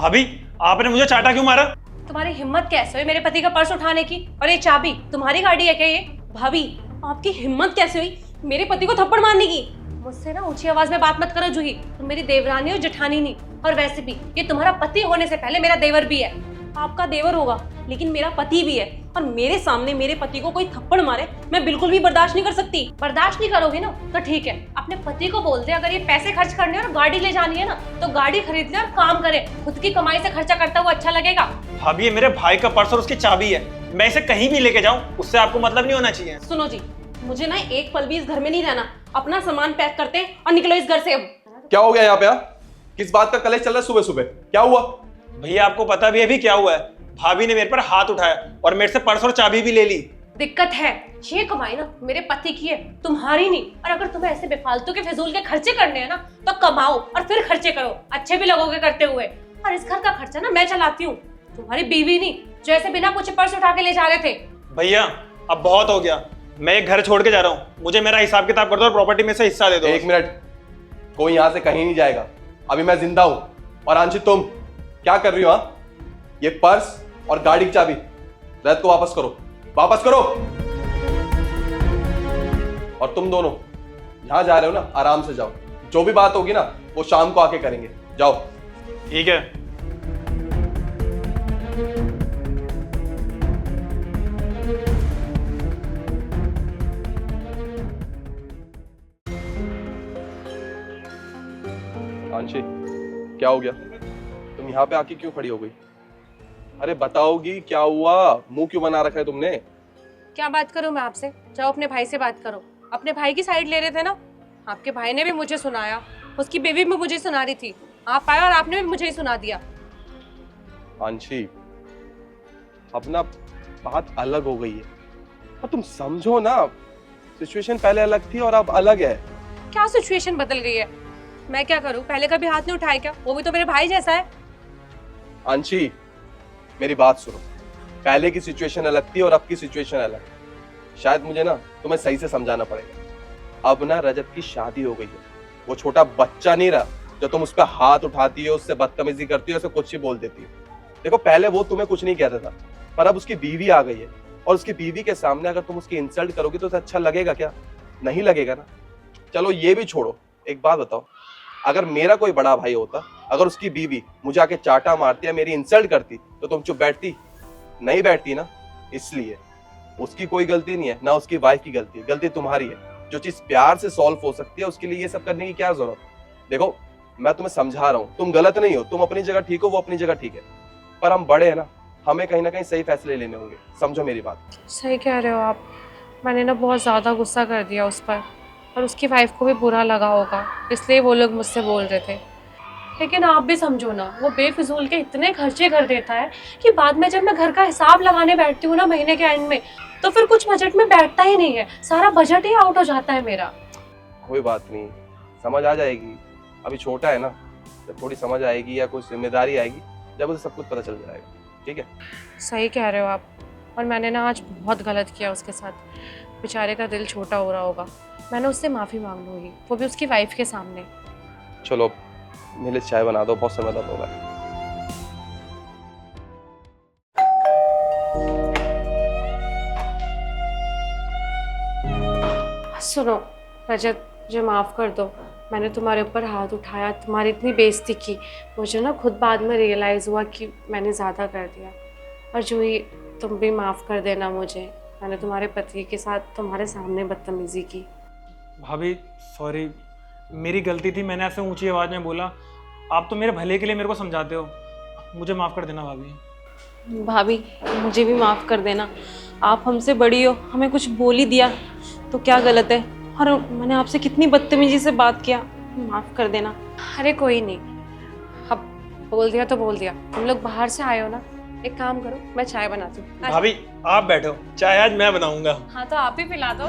भाभी आपने मुझे चाटा क्यों मारा? तुम्हारी हिम्मत कैसे हुई मेरे पति का पर्स उठाने की? और ये चाबी तुम्हारी गाड़ी है क्या ये? भाभी आपकी हिम्मत कैसे हुई मेरे पति को थप्पड़ मारने की? मुझसे ना ऊंची आवाज में बात मत करो जूही, तुम मेरी देवरानी हो जेठानी नहीं। और वैसे भी ये तुम्हारा पति होने से पहले मेरा देवर भी है। आपका देवर होगा लेकिन मेरा पति भी है, और मेरे सामने मेरे पति को कोई थप्पड़ मारे मैं बिल्कुल भी बर्दाश्त नहीं कर सकती। बर्दाश्त नहीं करोगे ना तो ठीक है, अपने पति को बोल दे अगर ये पैसे खर्च करने और गाड़ी ले जानी है ना तो गाड़ी खरीद ले और काम करे, खुद की कमाई से खर्चा करता हुआ अच्छा लगेगा। भाभी ये मेरे भाई का पर्स और उसकी चाबी है, मैं इसे कहीं भी लेके जाऊं उससे आपको मतलब नहीं होना चाहिए। सुनो जी, मुझे ना एक पल भी इस घर में नहीं रहना, अपना सामान पैक करते हैं और निकलो इस घर से। अब क्या हो गया यहाँ पे? किस बात का कलेश चल रहा है सुबह सुबह? क्या हुआ? भैया आपको पता भी अभी क्या हुआ है? भाभी ने मेरे पर हाथ उठाया और मेरे से पर्स और चाबी भी ले ली। दिक्कत है, ये कमाई ना मेरे पति की है, तुम्हारी नहीं। और अगर तुम्हें ऐसे बेफालतू के फिजूल के खर्चे करने हैं ना तो कमाओ और फिर खर्चे करो, अच्छे भी लगोगे करते हुए। और इस घर का खर्चा ना मैं चलाती हूँ, तुम्हारी बीवी नहीं जो ऐसे बिना पूछे पर्स उठा के ले जा रहे थे। भैया अब बहुत हो गया, मैं एक घर छोड़ के जा रहा हूँ, मुझे मेरा हिसाब किताब कर दो और प्रॉपर्टी में से हिस्सा दे दो। एक मिनट, कोई यहाँ से कहीं नहीं जाएगा, अभी मैं जिंदा हूँ। और आंशी तुम क्या कर रही हो? ये पर्स और गाड़ी की चाबी रैत को वापस करो, वापस करो। और तुम दोनों जहां जा रहे हो ना आराम से जाओ, जो भी बात होगी ना वो शाम को आके करेंगे, जाओ। ठीक है। आंशी क्या हो गया? तुम यहाँ पे आके क्यों खड़ी हो गई? अरे बताओगी क्या हुआ? मुंह क्यों बना रखा है तुमने? क्या बात करूं मैं आपसे? जाओ अपने भाई से बात करो। अपने भाई की साइड ले रहे थे ना, आपके भाई ने भी मुझे सुनाया, उसकी बेबी भी मुझे सुना रही थी, आप आए और आपने भी मुझे ही सुना दिया। आंशी अब ना बात अलग हो गई है, और तुम समझो ना, सिचुएशन पहले अलग थी और अब अलग है। क्या सिचुएशन बदल गई है? मैं क्या करूं? पहले कभी हाथ नहीं उठाया क्या? वो भी तो मेरे भाई जैसा है। आंशी मेरी बात सुनो, पहले की सिचुएशन अलग थी और अब की सिचुएशन अलग। शायद मुझे ना तुम्हें सही से समझाना पड़ेगा। अब ना रजत की शादी हो गई है, वो छोटा बच्चा नहीं रहा जो तुम उस पर हाथ उठाती हो, उससे बदतमीजी करती हो, उसे कुछ ही बोल देती हो। देखो पहले वो तुम्हें कुछ नहीं कहता था, पर अब उसकी बीवी आ गई है, और उसकी बीवी के सामने अगर तुम उसकी इंसल्ट करोगे तो उसे अच्छा लगेगा क्या? नहीं लगेगा ना। चलो ये भी छोड़ो, एक बात बताओ, अगर मेरा कोई बड़ा भाई होता, अगर उसकी बीवी मुझे आके चाटा मारती या मेरी इंसल्ट करती तो तुम चुप बैठती? नहीं बैठती ना। इसलिए उसकी कोई गलती नहीं है, ना उसकी वाइफ की गलती है, गलती तुम्हारी है। जो चीज प्यार से सॉल्व हो सकती है उसके लिए ये सब करने की क्या जरूरत? देखो मैं तुम्हें समझा रहा हूँ, तुम गलत नहीं हो, तुम अपनी जगह ठीक हो, वो अपनी जगह ठीक है, पर हम बड़े हैं ना, हमें कहीं ना कहीं सही फैसले लेने होंगे। समझो मेरी बात। सही कह रहे हो आप, मैंने ना बहुत ज़्यादा गुस्सा कर दिया उस पर, और उसकी वाइफ को भी बुरा लगा होगा, इसलिए वो लोग मुझसे बोल रहे थे। लेकिन आप भी समझो ना, वो बेफिजूल के इतने खर्चे कर देता है कि बाद में जब मैं घर का हिसाब लगाने बैठती हूँ ना महीने के एंड में, तो फिर कुछ बजट में बैठता ही नहीं है, सारा बजट ही आउट हो जाता है मेरा। कोई बात नहीं, समझ आ जाएगी, अभी छोटा है ना, जब थोड़ी समझ आएगी या कुछ जिम्मेदारी आएगी जब उसे सब कुछ पता चल जाएगा। ठीक है? सही कह रहे हो आप, और मैंने ना आज बहुत गलत किया उसके साथ, बेचारे का दिल छोटा हो रहा होगा। मैंने उससे माफ़ी मांग लूँगी, वो भी उसकी वाइफ के सामने। चलो मेरे लिए चाय बना दो, बहुत समय तक होगा। सुनो रजत, मुझे माफ़ कर दो, मैंने तुम्हारे ऊपर हाथ उठाया, तुम्हारी इतनी बेइज्जती की, मुझे ना खुद बाद में रियलाइज़ हुआ कि मैंने ज़्यादा कर दिया। और जूही तुम भी माफ़ कर देना मुझे, मैंने तुम्हारे पति के साथ तुम्हारे सामने बदतमीज़ी की। भाभी सॉरी, मेरी गलती थी, मैंने ऐसे ऊंची आवाज़ में बोला। आप तो मेरे भले के लिए मेरे को समझाते हो, मुझे माफ़ कर देना भाभी। भाभी मुझे भी माफ़ कर देना, आप हमसे बड़ी हो, हमें कुछ बोल ही दिया तो क्या गलत है? और मैंने आपसे कितनी बदतमीजी से बात किया, माफ़ कर देना। अरे कोई नहीं, अब बोल दिया तो बोल दिया। तुम लोग बाहर से आए हो ना, एक काम करो, मैं चाय बनाती हूँ। भाभी आप बैठो, चाय आज मैं बनाऊंगा। हाँ तो आप ही पिला दो।